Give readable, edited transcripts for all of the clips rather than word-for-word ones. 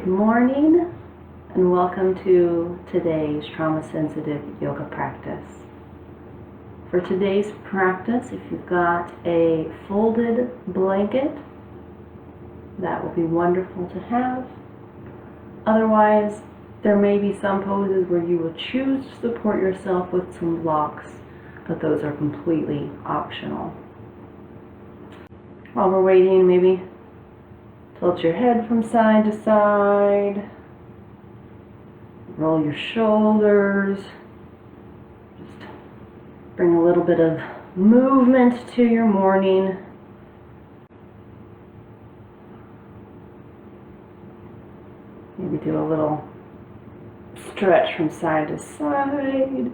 morning and welcome to today's trauma-sensitive yoga practice. For today's practice, if you've got a folded blanket, that will be wonderful to have. Otherwise, there may be some poses where you will choose to support yourself with some blocks, but those are completely optional. While we're waiting, maybe tilt your head from side to side. Roll your shoulders. Just bring a little bit of movement to your morning. Maybe do a little stretch from side to side.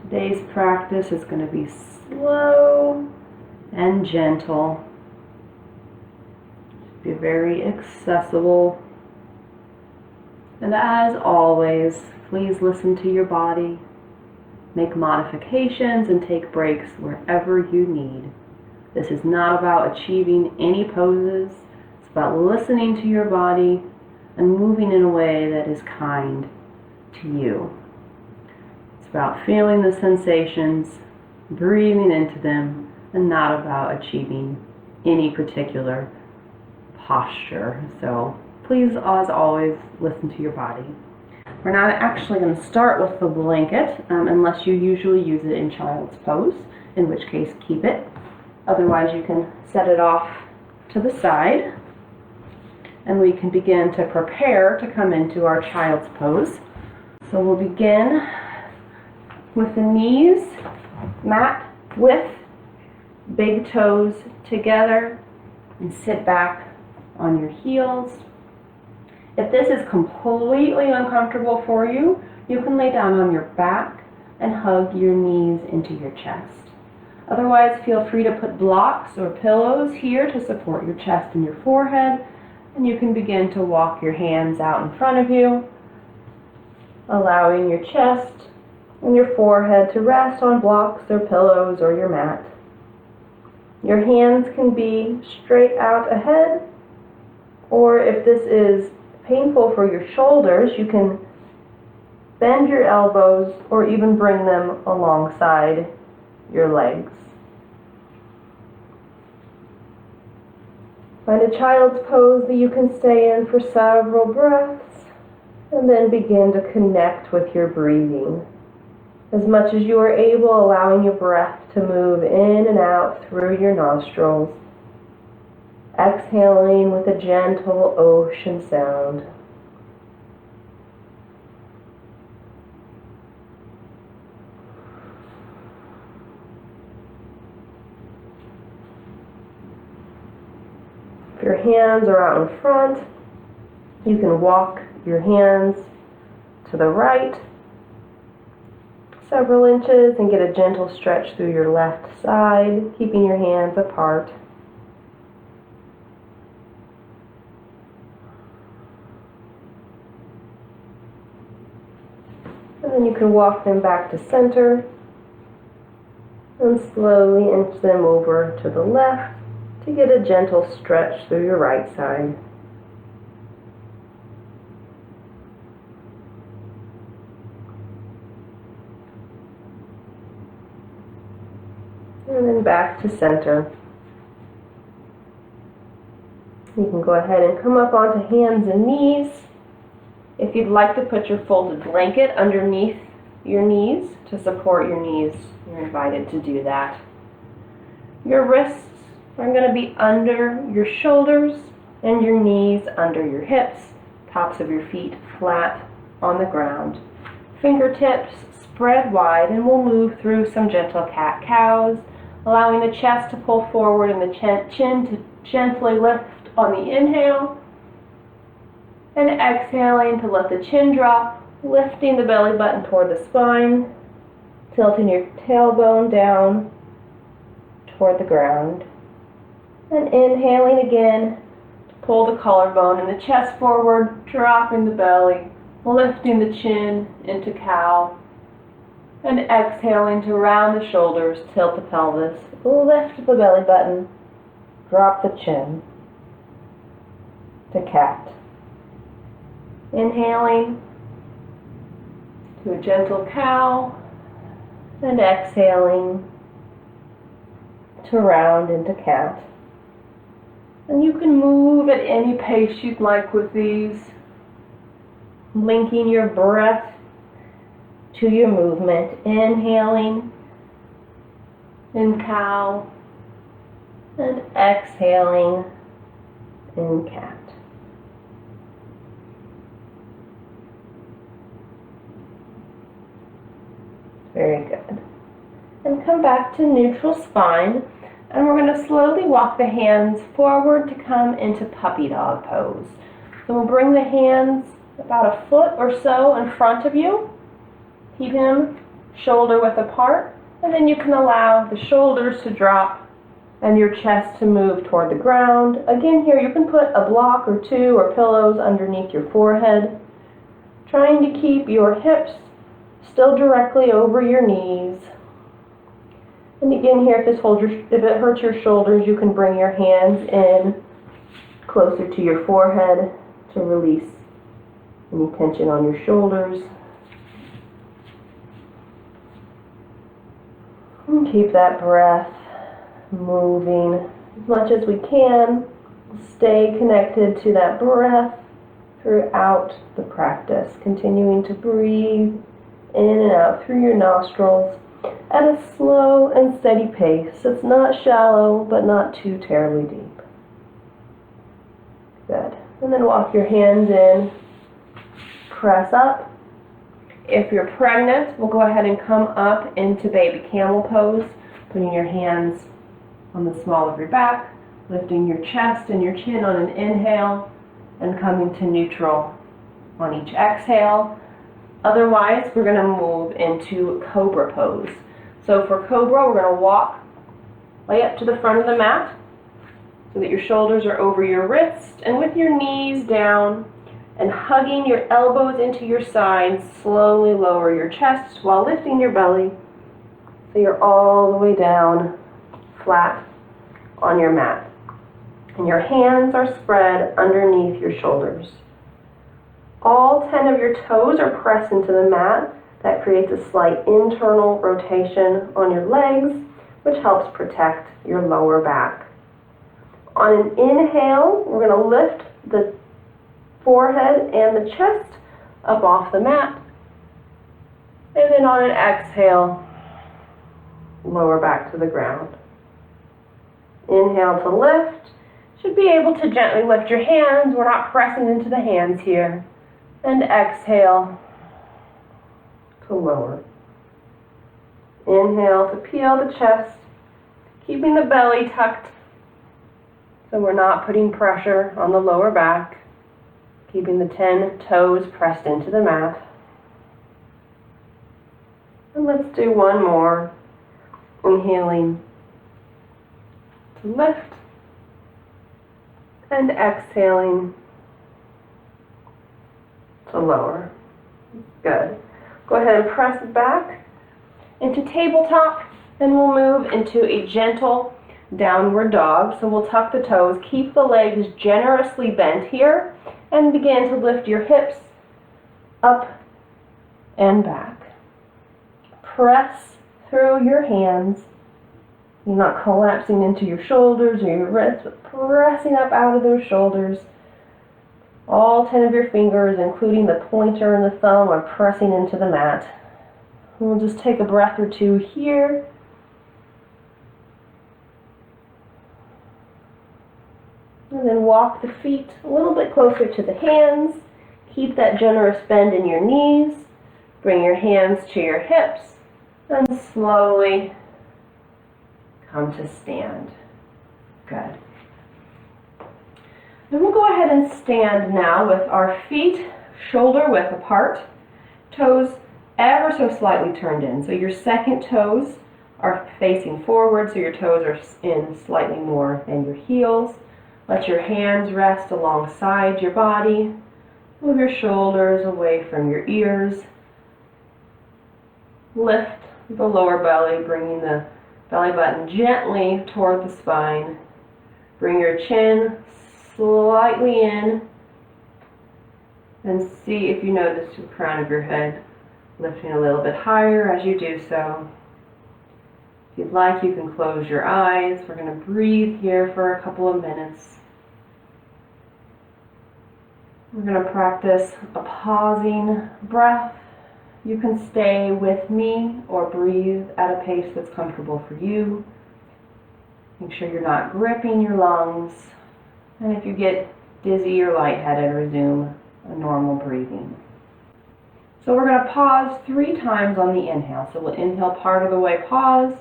Today's practice is going to be slow and gentle. Be very accessible. And as always, please listen to your body. Make modifications and take breaks wherever you need. This is not about achieving any poses. It's about listening to your body and moving in a way that is kind to you. It's about feeling the sensations, breathing into them, and not about achieving any particular posture. So please, as always, listen to your body. We're not actually going to start with the blanket unless you usually use it in child's pose, in which case keep it. Otherwise, you can set it off to the side and we can begin to prepare to come into our child's pose. So we'll begin with the knees mat width, big toes together, and sit back on your heels. If this is completely uncomfortable for you, you can lay down on your back and hug your knees into your chest. Otherwise, feel free to put blocks or pillows here to support your chest and your forehead, and you can begin to walk your hands out in front of you, allowing your chest and your forehead to rest on blocks or pillows or your mat. Your hands can be straight out ahead, or if this is painful for your shoulders, you can bend your elbows or even bring them alongside your legs. Find a child's pose that you can stay in for several breaths, and then begin to connect with your breathing. As much as you are able, allowing your breath to move in and out through your nostrils. Exhaling with a gentle ocean sound. If your hands are out in front, you can walk your hands to the right several inches and get a gentle stretch through your left side, keeping your hands apart. And then you can walk them back to center and slowly inch them over to the left to get a gentle stretch through your right side. And then back to center. You can go ahead and come up onto hands and knees. If you'd like to put your folded blanket underneath your knees to support your knees, you're invited to do that. Your wrists are going to be under your shoulders and your knees under your hips, tops of your feet flat on the ground. Fingertips spread wide, and we'll move through some gentle cat-cows, allowing the chest to pull forward and the chin to gently lift on the inhale, and exhaling to let the chin drop, lifting the belly button toward the spine, tilting your tailbone down toward the ground, and inhaling again to pull the collarbone and the chest forward, dropping the belly, lifting the chin into cow, and exhaling to round the shoulders, tilt the pelvis, lift the belly button, drop the chin. to cat. Inhaling to a gentle cow, and exhaling to round into cat. And you can move at any pace you'd like with these, linking your breath to your movement. Inhaling in cow and exhaling in cat. Very good. And come back to neutral spine, and we're going to slowly walk the hands forward to come into puppy dog pose. So we'll bring the hands about a foot or so in front of you, keeping them shoulder width apart, and then you can allow the shoulders to drop and your chest to move toward the ground. Again, here you can put a block or two or pillows underneath your forehead, trying to keep your hips still directly over your knees. And again, here, if it hurts your shoulders, you can bring your hands in closer to your forehead to release any tension on your shoulders. And keep that breath moving as much as we can. Stay connected to that breath throughout the practice, continuing to breathe in and out through your nostrils at a slow and steady pace. It's not shallow, but not too terribly deep. Good. And then walk your hands in, press up. If you're pregnant, we'll go ahead and come up into baby camel pose, putting your hands on the small of your back, lifting your chest and your chin on an inhale, and coming to neutral on each exhale. Otherwise, we're going to move into cobra pose. So for cobra, we're going to walk way up to the front of the mat so that your shoulders are over your wrists, and with your knees down and hugging your elbows into your sides, slowly lower your chest while lifting your belly so you're all the way down flat on your mat. And your hands are spread underneath your shoulders. All 10 of your toes are pressed into the mat. That creates a slight internal rotation on your legs, which helps protect your lower back. On an inhale, we're going to lift the forehead and the chest up off the mat. And then on an exhale, lower back to the ground. Inhale to lift. Should be able to gently lift your hands. We're not pressing into the hands here. And exhale to lower. Inhale to peel the chest, keeping the belly tucked so we're not putting pressure on the lower back, keeping the 10 toes pressed into the mat. And let's do one more. Inhaling to lift and exhaling to lower. Good. Go ahead and press back into tabletop, and we'll move into a gentle downward dog. So we'll tuck the toes, keep the legs generously bent here, and begin to lift your hips up and back. Press through your hands. You're not collapsing into your shoulders or your wrists, but pressing up out of those shoulders. All 10 of your fingers, including the pointer and the thumb, are pressing into the mat. We'll just take a breath or two here. And then walk the feet a little bit closer to the hands. Keep that generous bend in your knees. Bring your hands to your hips. And slowly come to stand. Good. And we'll go ahead and stand now with our feet shoulder width apart, toes ever so slightly turned in. So your second toes are facing forward, so your toes are in slightly more than your heels. Let your hands rest alongside your body. Move your shoulders away from your ears. Lift the lower belly, bringing the belly button gently toward the spine. Bring your chin slightly in, and see if you notice the crown of your head lifting a little bit higher as you do so. If you'd like, you can close your eyes. We're going to breathe here for a couple of minutes. We're going to practice a pausing breath. You can stay with me or breathe at a pace that's comfortable for you. Make sure you're not gripping your lungs. And if you get dizzy or lightheaded, resume a normal breathing. So we're going to pause 3 times on the inhale. So we'll inhale part of the way, pause,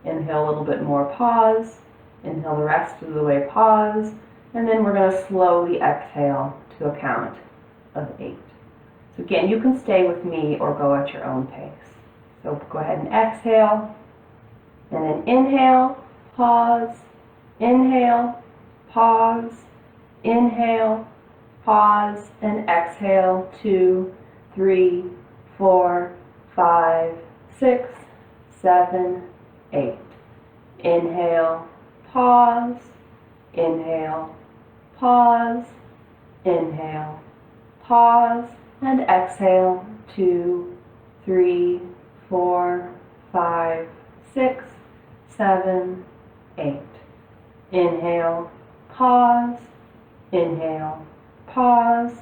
inhale a little bit more, pause, inhale the rest of the way, pause, and then we're going to slowly exhale to a count of 8. So again, you can stay with me or go at your own pace. So go ahead and exhale, and then inhale, pause, inhale, pause, inhale, pause, and exhale. 2, 3, 4, 5, 6, 7, 8. Inhale, pause, inhale, pause, inhale, pause, and exhale. 2, 3, 4, 5, 6, 7, 8. Inhale, pause, inhale, pause,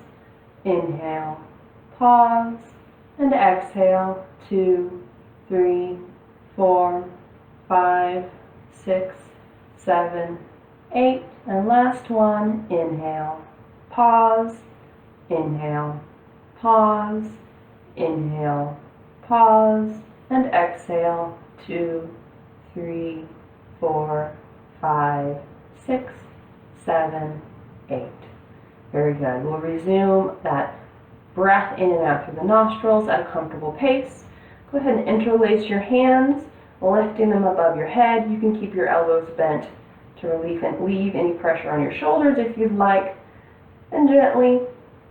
inhale, pause, and exhale. 2, 3, 4, 5, 6, 7, 8. And last one, inhale, pause, inhale, pause, inhale, pause, and exhale. 2, 3, 4, 5, 6, 7, 8. Very good. We'll resume that breath in and out through the nostrils at a comfortable pace. Go ahead and interlace your hands, lifting them above your head. You can keep your elbows bent to relieve any pressure on your shoulders if you'd like. And gently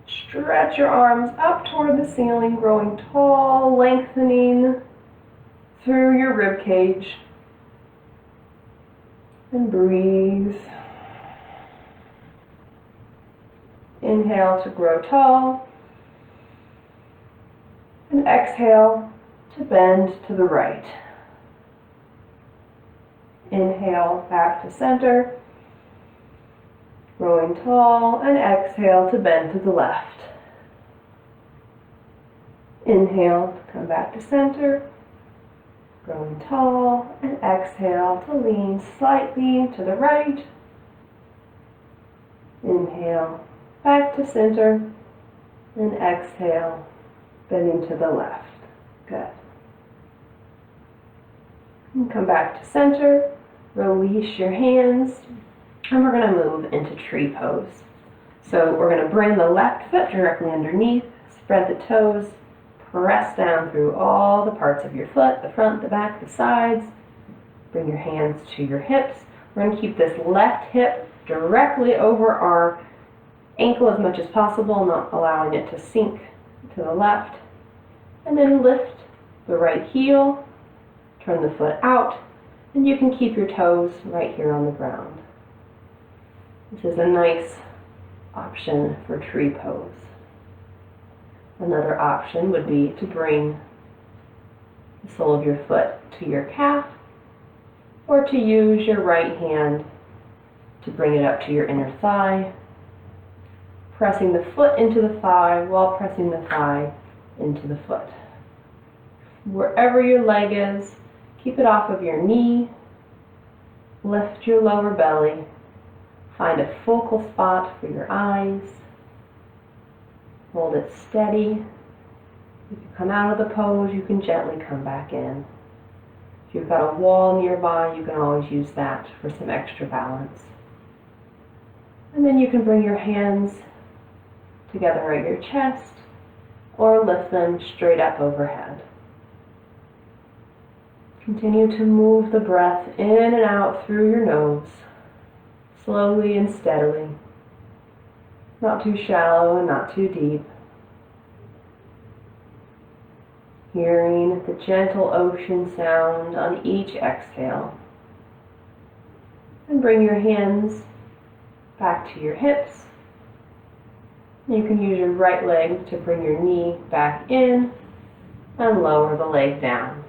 stretch your arms up toward the ceiling, growing tall, lengthening through your rib cage. And breathe. Inhale to grow tall. And exhale to bend to the right. Inhale back to center, growing tall, and exhale to bend to the left. Inhale to come back to center, growing tall, and exhale to lean slightly to the right. Inhale back to center, and exhale, bending to the left. Good. And come back to center, release your hands, and we're going to move into tree pose. So we're going to bring the left foot directly underneath, spread the toes, press down through all the parts of your foot, the front, the back, the sides. Bring your hands to your hips. We're going to keep this left hip directly over our ankle as much as possible, not allowing it to sink to the left. And then lift the right heel, turn the foot out, and you can keep your toes right here on the ground. This is a nice option for tree pose. Another option would be to bring the sole of your foot to your calf, or to use your right hand to bring it up to your inner thigh, pressing the foot into the thigh while pressing the thigh into the foot. Wherever your leg is, keep it off of your knee. Lift your lower belly. Find a focal spot for your eyes. Hold it steady. If you come out of the pose, you can gently come back in. If you've got a wall nearby, you can always use that for some extra balance. And then you can bring your hands together at your chest or lift them straight up overhead. Continue to move the breath in and out through your nose, slowly and steadily. Not too shallow and not too deep. Hearing the gentle ocean sound on each exhale. And bring your hands back to your hips. You can use your right leg to bring your knee back in and lower the leg down.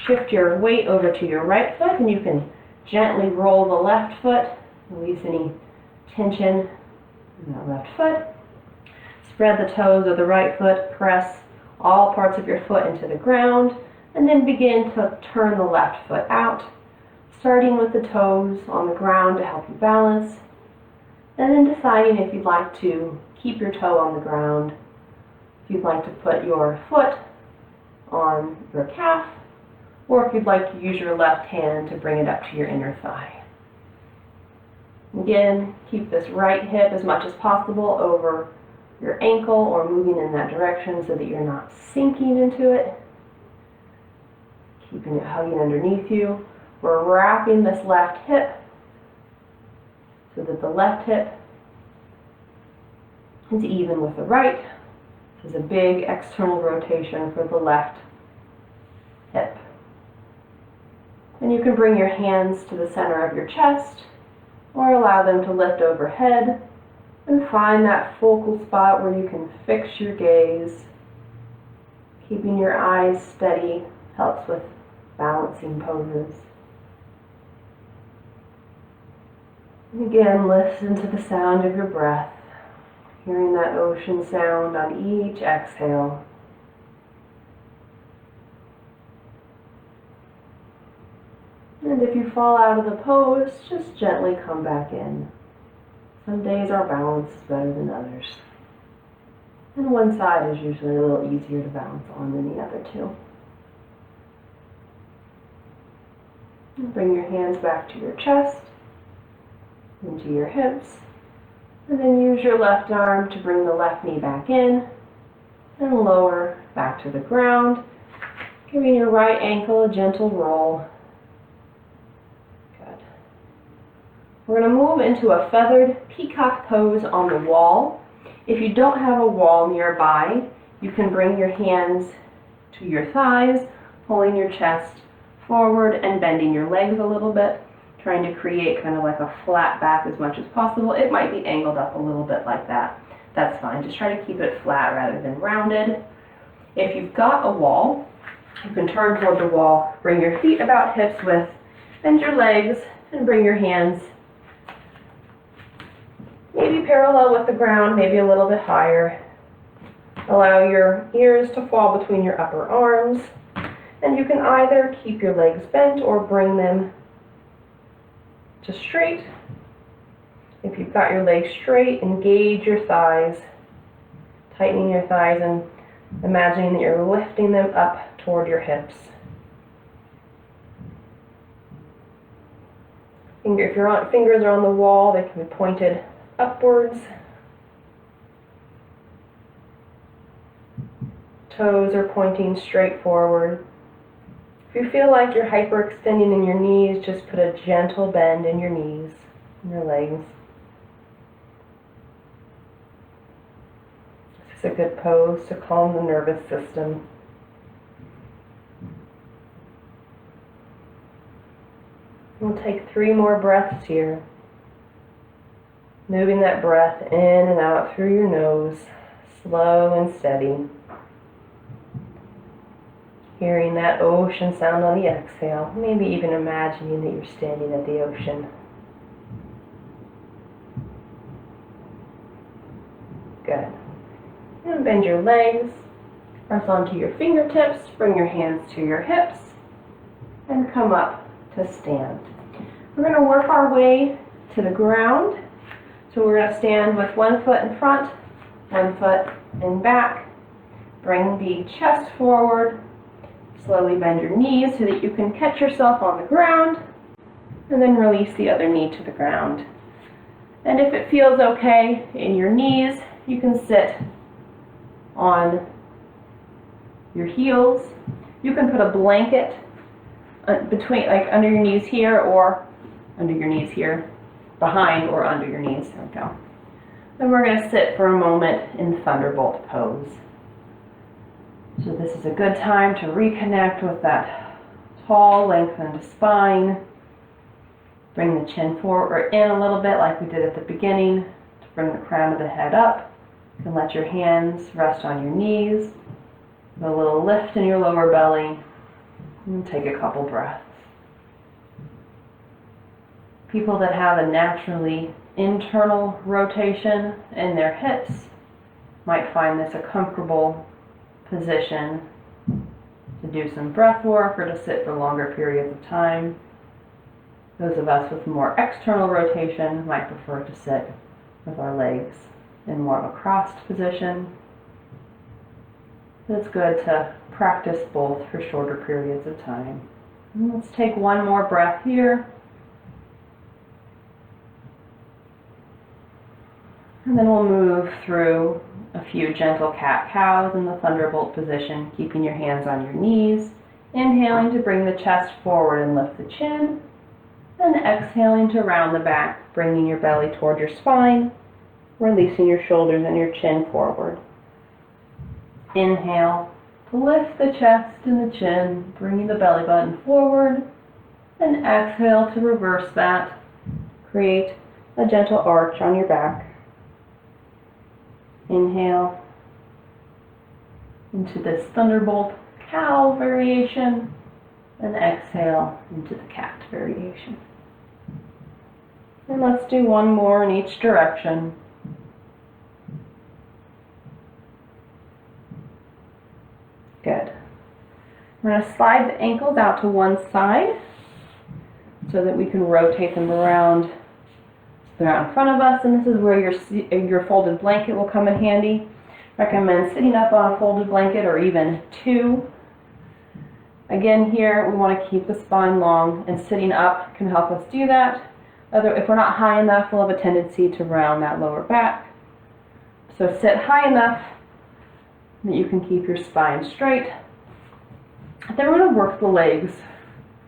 Shift your weight over to your right foot and you can gently roll the left foot, release any tension in that left foot. Spread the toes of the right foot, press all parts of your foot into the ground, and then begin to turn the left foot out, starting with the toes on the ground to help you balance, and then deciding if you'd like to keep your toe on the ground, if you'd like to put your foot on your calf, or if you'd like to use your left hand to bring it up to your inner thigh. Again, keep this right hip as much as possible over your ankle or moving in that direction so that you're not sinking into it. Keeping it hugging underneath you. We're wrapping this left hip so that the left hip is even with the right. This is a big external rotation for the left hip. And you can bring your hands to the center of your chest or allow them to lift overhead and find that focal spot where you can fix your gaze. Keeping your eyes steady helps with balancing poses. And again, listen to the sound of your breath, hearing that ocean sound on each exhale. And if you fall out of the pose, just gently come back in. Some days our balance is better than others. And one side is usually a little easier to balance on than the other two. And bring your hands back to your chest, into your hips, and then use your left arm to bring the left knee back in and lower back to the ground, giving your right ankle a gentle roll. We're going to move into a feathered peacock pose on the wall. If you don't have a wall nearby, you can bring your hands to your thighs, pulling your chest forward and bending your legs a little bit, trying to create kind of like a flat back as much as possible. It might be angled up a little bit like that. That's fine. Just try to keep it flat rather than rounded. If you've got a wall, you can turn toward the wall, bring your feet about hips width, bend your legs, and bring your hands maybe parallel with the ground, maybe a little bit higher. Allow your ears to fall between your upper arms, and you can either keep your legs bent or bring them to straight. If you've got your legs straight, engage your thighs, tightening your thighs and imagining that you're lifting them up toward your hips. If your fingers are on the wall, they can be pointed upwards. Toes are pointing straight forward. If you feel like you're hyperextending in your knees, just put a gentle bend in your knees and your legs. This is a good pose to calm the nervous system. We'll take 3 more breaths here. Moving that breath in and out through your nose, slow and steady. Hearing that ocean sound on the exhale, maybe even imagining that you're standing at the ocean. Good. And bend your legs, press onto your fingertips, bring your hands to your hips, and come up to stand. We're going to work our way to the ground. So we're going to stand with one foot in front, one foot in back. Bring the chest forward. Slowly bend your knees so that you can catch yourself on the ground, and then release the other knee to the ground. And if it feels okay in your knees, you can sit on your heels. You can put a blanket between, like under your knees here or under your knees here, behind or under your knees. There we go. Then we're going to sit for a moment in Thunderbolt pose. So this is a good time to reconnect with that tall, lengthened spine. Bring the chin forward or in a little bit like we did at the beginning to bring the crown of the head up. You can let your hands rest on your knees. A little lift in your lower belly, and take a couple breaths. People that have a naturally internal rotation in their hips might find this a comfortable position to do some breath work or to sit for longer periods of time. Those of us with more external rotation might prefer to sit with our legs in more of a crossed position. It's good to practice both for shorter periods of time. And let's take one more breath here. And then we'll move through a few gentle cat-cows in the thunderbolt position, keeping your hands on your knees. Inhaling to bring the chest forward and lift the chin. And exhaling to round the back, bringing your belly toward your spine, releasing your shoulders and your chin forward. Inhale to lift the chest and the chin, bringing the belly button forward. And exhale to reverse that. Create a gentle arch on your back. Inhale into this thunderbolt cow variation. And exhale into the cat variation. And let's do one more in each direction. Good. We're going to slide the ankles out to one side so that we can rotate them around. They're out in front of us, and this is where your folded blanket will come in handy. Recommend sitting up on a folded blanket or even two. Again, here we want to keep the spine long, and sitting up can help us do that. If we're not high enough, we'll have a tendency to round that lower back. So sit high enough that you can keep your spine straight. Then we're going to work the legs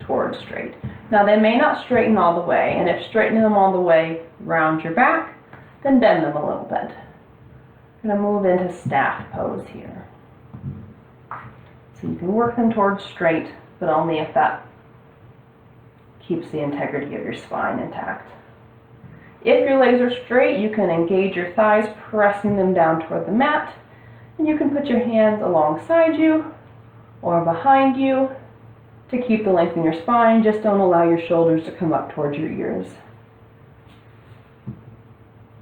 towards straight. Now they may not straighten all the way, and if straightening them all the way round your back, then bend them a little bit. I'm going to move into staff pose here. So you can work them towards straight, but only if that keeps the integrity of your spine intact. If your legs are straight, you can engage your thighs, pressing them down toward the mat. And you can put your hands alongside you or behind you to keep the length in your spine. Just don't allow your shoulders to come up towards your ears.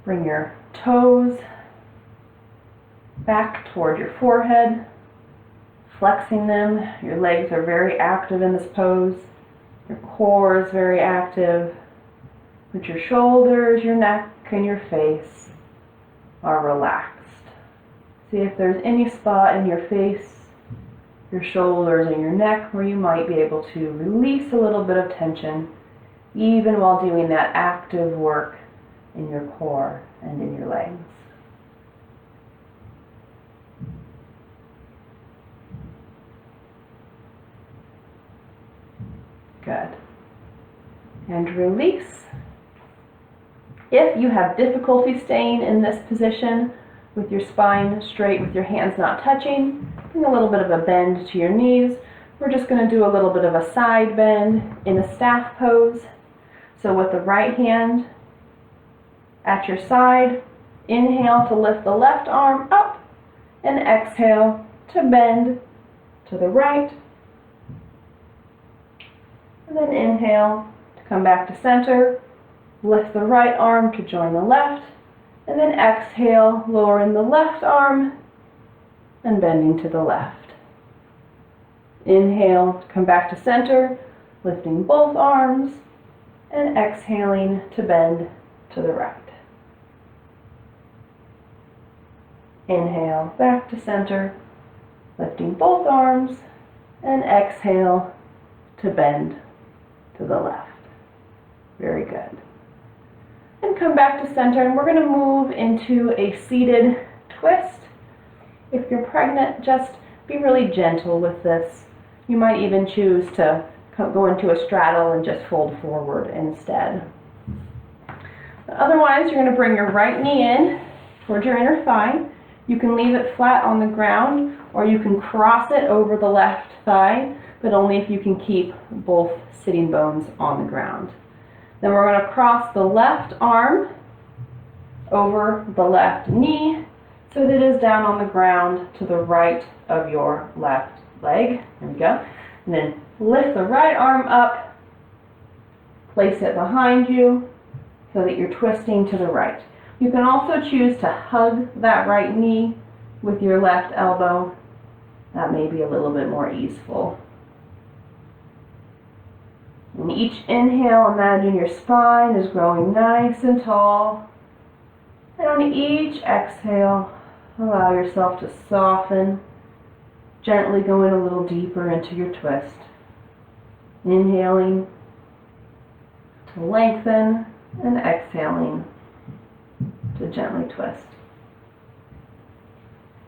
Bring your toes back toward your forehead, flexing them. Your legs are very active in this pose. Your core is very active. But your shoulders, your neck, and your face are relaxed. See if there's any spot in your face, your shoulders, and your neck where you might be able to release a little bit of tension, even while doing that active work in your core and in your legs. Good. And release. If you have difficulty staying in this position with your spine straight, with your hands not touching, bring a little bit of a bend to your knees. We're just going to do a little bit of a side bend in a staff pose. So with the right hand at your side, inhale to lift the left arm up, and exhale to bend to the right. And then inhale to come back to center, lift the right arm to join the left, and then exhale, lowering the left arm and bending to the left. Inhale to come back to center, lifting both arms, and exhaling to bend to the right. Inhale back to center, lifting both arms, and exhale to bend to the left. Very good. And come back to center, and we're going to move into a seated twist. If you're pregnant, just be really gentle with this. You might even choose to go into a straddle and just fold forward instead. But otherwise, you're going to bring your right knee in towards your inner thigh. You can leave it flat on the ground, or you can cross it over the left thigh, but only if you can keep both sitting bones on the ground. Then we're going to cross the left arm over the left knee so that it is down on the ground to the right of your left leg. There we go. And then lift the right arm up, place it behind you so that you're twisting to the right. You can also choose to hug that right knee with your left elbow. That may be a little bit more easeful. And each inhale, imagine your spine is growing nice and tall. And on each exhale, allow yourself to soften, gently going a little deeper into your twist. Inhaling to lengthen and exhaling to gently twist.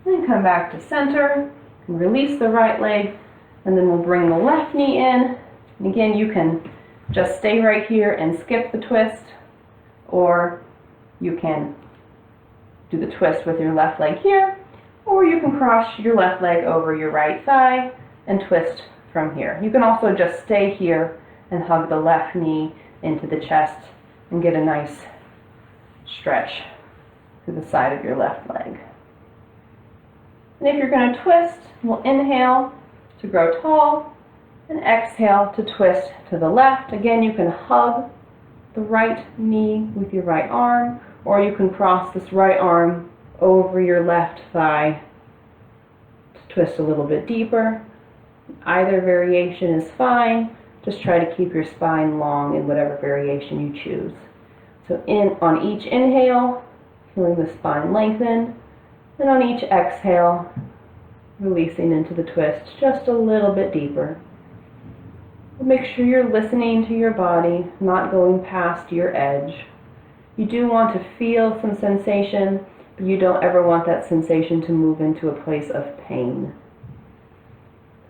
Then come back to center and release the right leg, and then we'll bring the left knee in. And again, you can just stay right here and skip the twist, or you can do the twist with your left leg here, or you can cross your left leg over your right thigh and twist from here. You can also just stay here and hug the left knee into the chest and get a nice stretch to the side of your left leg. And if you're going to twist, we'll inhale to grow tall and exhale to twist to the left. Again, you can hug the right knee with your right arm, or you can cross this right arm over your left thigh to twist a little bit deeper. Either variation is fine. Just try to keep your spine long in whatever variation you choose. So on each inhale, feeling the spine lengthen, and on each exhale, releasing into the twist just a little bit deeper. Make sure you're listening to your body, not going past your edge. You do want to feel some sensation, but you don't ever want that sensation to move into a place of pain.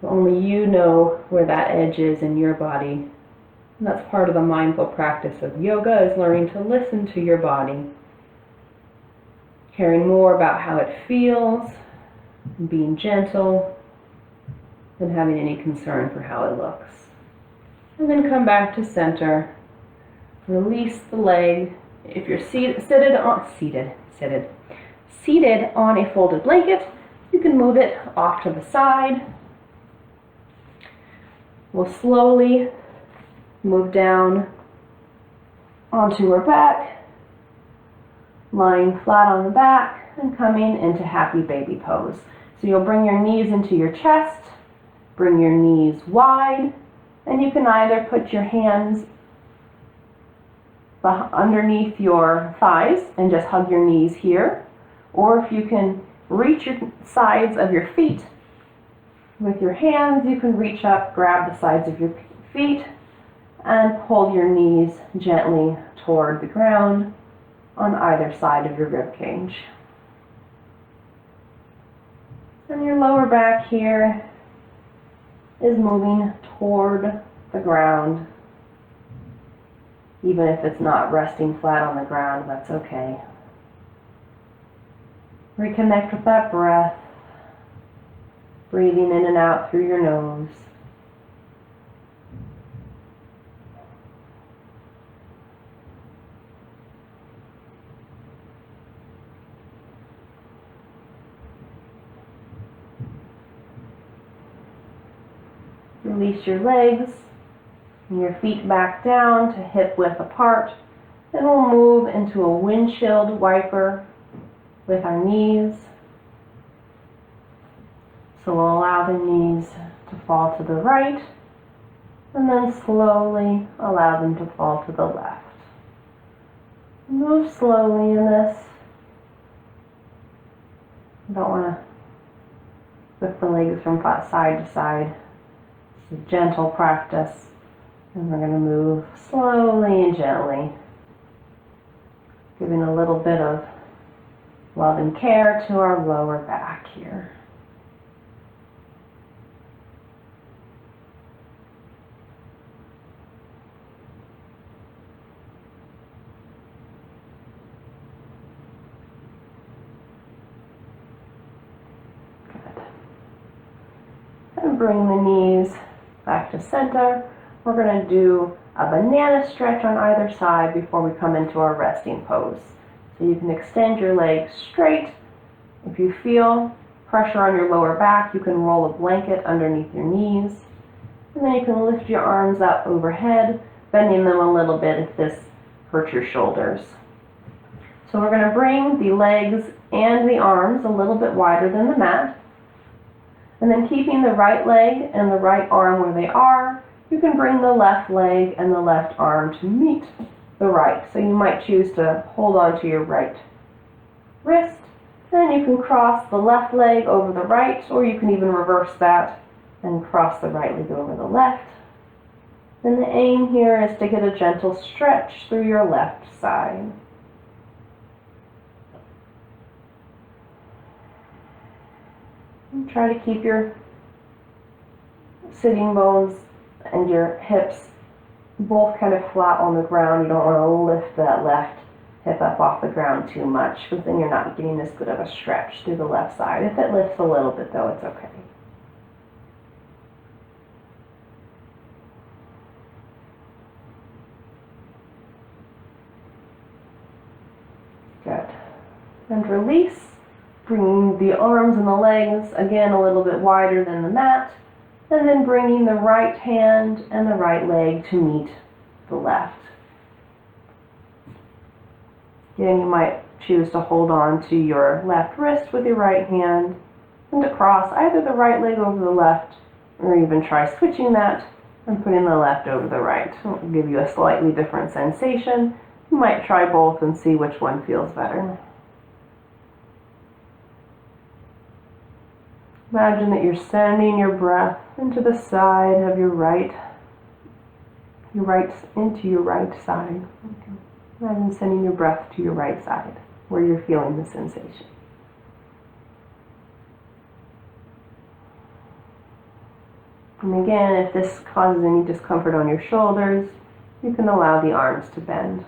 Only you know where that edge is in your body. And that's part of the mindful practice of yoga, is learning to listen to your body, caring more about how it feels, and being gentle, than having any concern for how it looks. And then come back to center. Release the leg. If you're seated on a folded blanket, you can move it off to the side. We'll slowly move down onto our back, lying flat on the back and coming into happy baby pose. So you'll bring your knees into your chest, bring your knees wide, and you can either put your hands underneath your thighs and just hug your knees here, or if you can reach your sides of your feet with your hands, you can reach up, grab the sides of your feet, and pull your knees gently toward the ground on either side of your rib cage. And your lower back here is moving toward the ground. Even if it's not resting flat on the ground, that's okay. Reconnect with that breath, breathing in and out through your nose. Release your legs and your feet back down to hip width apart. Then we'll move into a windshield wiper with our knees. So we'll allow the knees to fall to the right, and then slowly allow them to fall to the left. Move slowly in this. You don't want to lift the legs from side to side. It's a gentle practice. And we're going to move slowly and gently, giving a little bit of love and care to our lower back here. Good. And bring the knees back to center. We're going to do a banana stretch on either side before we come into our resting pose. So you can extend your legs straight. If you feel pressure on your lower back, you can roll a blanket underneath your knees. And then you can lift your arms up overhead, bending them a little bit if this hurts your shoulders. So we're going to bring the legs and the arms a little bit wider than the mat. And then keeping the right leg and the right arm where they are, you can bring the left leg and the left arm to meet the right. So you might choose to hold on to your right wrist. Then you can cross the left leg over the right, or you can even reverse that and cross the right leg over the left. And the aim here is to get a gentle stretch through your left side. And try to keep your sitting bones and your hips both kind of flat on the ground. You don't want to lift that left hip up off the ground too much, because then you're not getting as good of a stretch through the left side. If it lifts a little bit though, it's okay. Good. And release. Bringing the arms and the legs again a little bit wider than the mat, and then bringing the right hand and the right leg to meet the left. Again, you might choose to hold on to your left wrist with your right hand and to cross either the right leg over the left, or even try switching that and putting the left over the right. It will give you a slightly different sensation. You might try both and see which one feels better. Imagine that you're sending your breath into the side of your right into your right side. Okay. Imagine sending your breath to your right side, where you're feeling the sensation. And again, if this causes any discomfort on your shoulders, you can allow the arms to bend.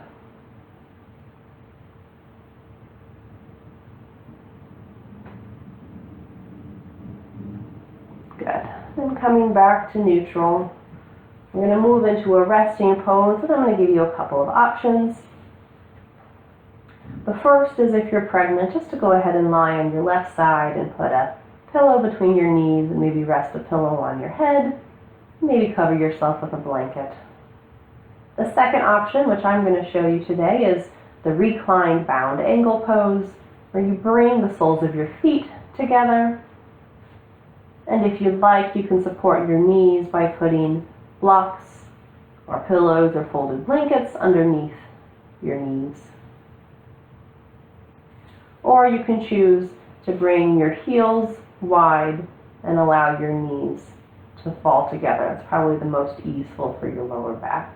Good. And coming back to neutral, we're going to move into a resting pose, and I'm going to give you a couple of options. The first is, if you're pregnant, just to go ahead and lie on your left side and put a pillow between your knees and maybe rest a pillow on your head. Maybe cover yourself with a blanket. The second option, which I'm going to show you today, is the reclined bound angle pose, where you bring the soles of your feet together. And if you'd like, you can support your knees by putting blocks or pillows or folded blankets underneath your knees. Or you can choose to bring your heels wide and allow your knees to fall together. It's probably the most easeful for your lower back.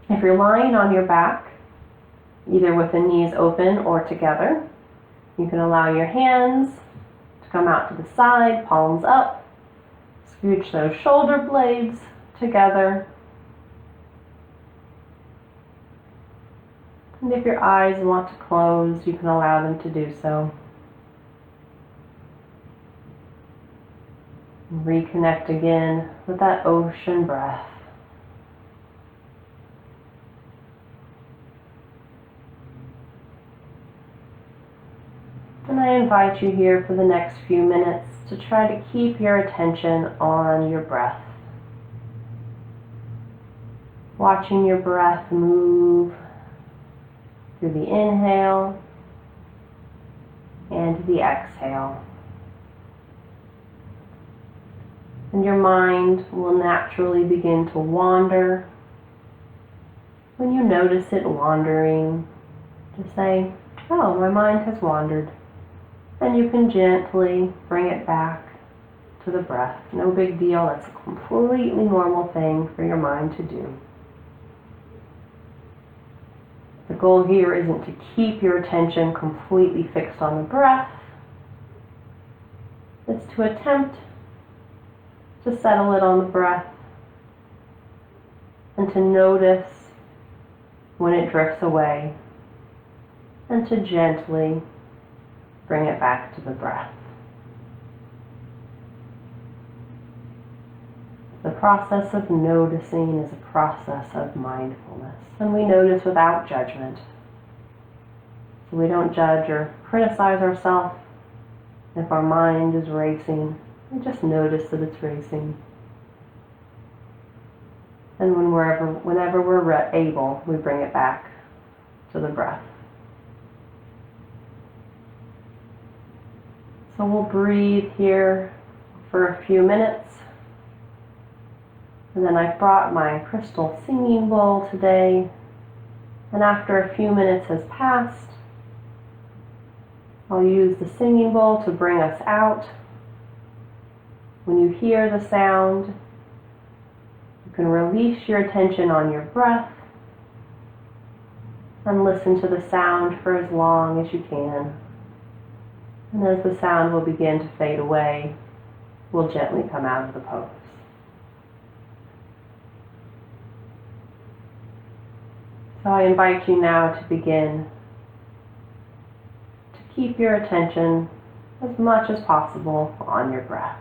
If you're lying on your back, either with the knees open or together, you can allow your hands to come out to the side, palms up. Scooch those shoulder blades together. And if your eyes want to close, you can allow them to do so. Reconnect again with that ocean breath. And I invite you here for the next few minutes to try to keep your attention on your breath. Watching your breath move through the inhale and the exhale. And your mind will naturally begin to wander. When you notice it wandering, just say, "Oh, my mind has wandered." And you can gently bring it back to the breath. No big deal. That's a completely normal thing for your mind to do. The goal here isn't to keep your attention completely fixed on the breath. It's to attempt to settle it on the breath and to notice when it drifts away and to gently bring it back to the breath. The process of noticing is a process of mindfulness. And we notice without judgment. So we don't judge or criticize ourselves if our mind is racing. We just notice that it's racing. And whenever we're able, we bring it back to the breath. So we'll breathe here for a few minutes. And then I've brought my crystal singing bowl today. And after a few minutes has passed, I'll use the singing bowl to bring us out. When you hear the sound, you can release your attention on your breath and listen to the sound for as long as you can. And as the sound will begin to fade away, we'll gently come out of the pose. So I invite you now to begin to keep your attention as much as possible on your breath.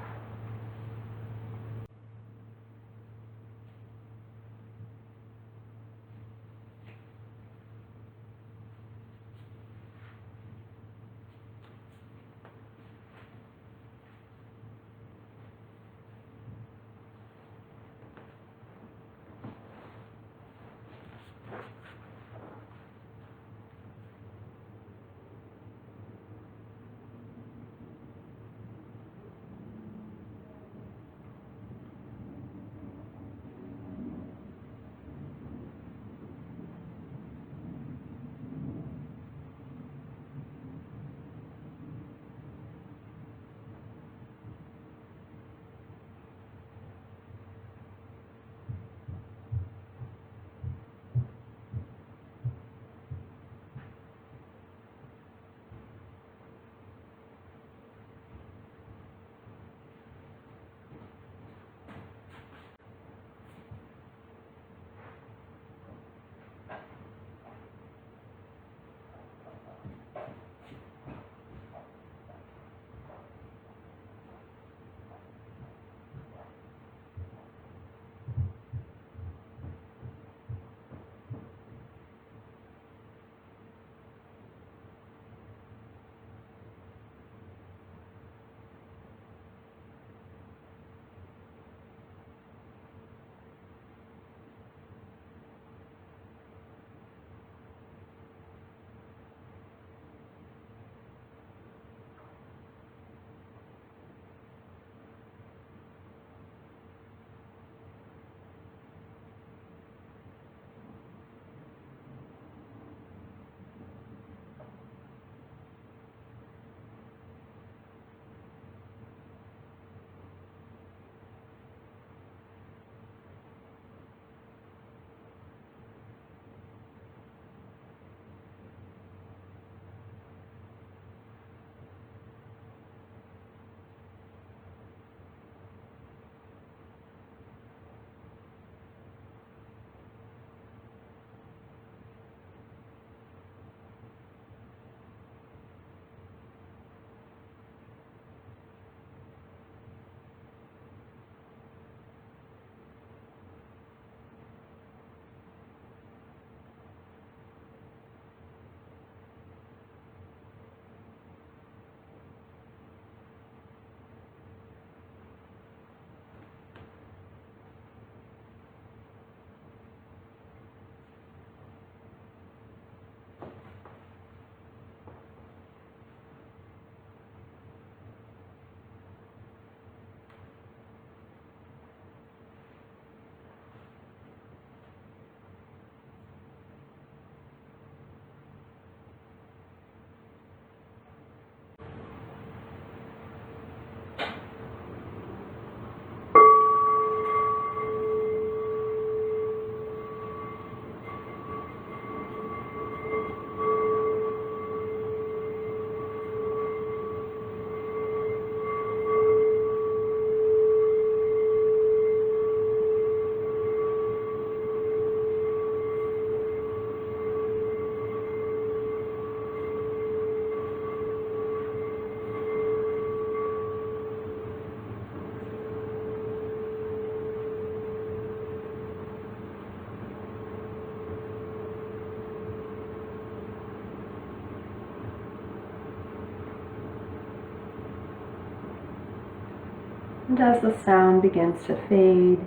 And as the sound begins to fade,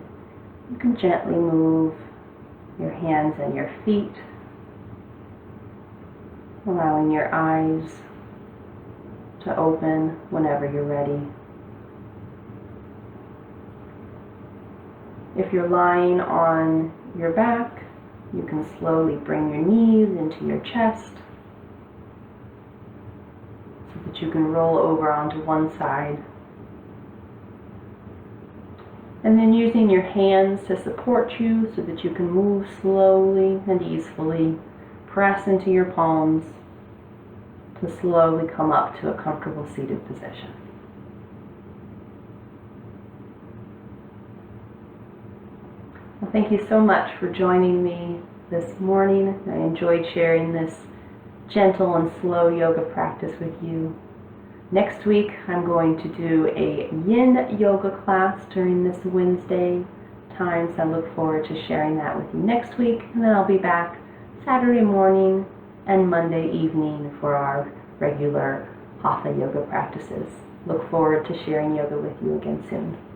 you can gently move your hands and your feet, allowing your eyes to open whenever you're ready. If you're lying on your back, you can slowly bring your knees into your chest so that you can roll over onto one side. And then using your hands to support you so that you can move slowly and easily, press into your palms to slowly come up to a comfortable seated position. Well, thank you so much for joining me this morning. I enjoyed sharing this gentle and slow yoga practice with you. Next week, I'm going to do a yin yoga class during this Wednesday time, so I look forward to sharing that with you next week. And then I'll be back Saturday morning and Monday evening for our regular Hatha yoga practices. Look forward to sharing yoga with you again soon.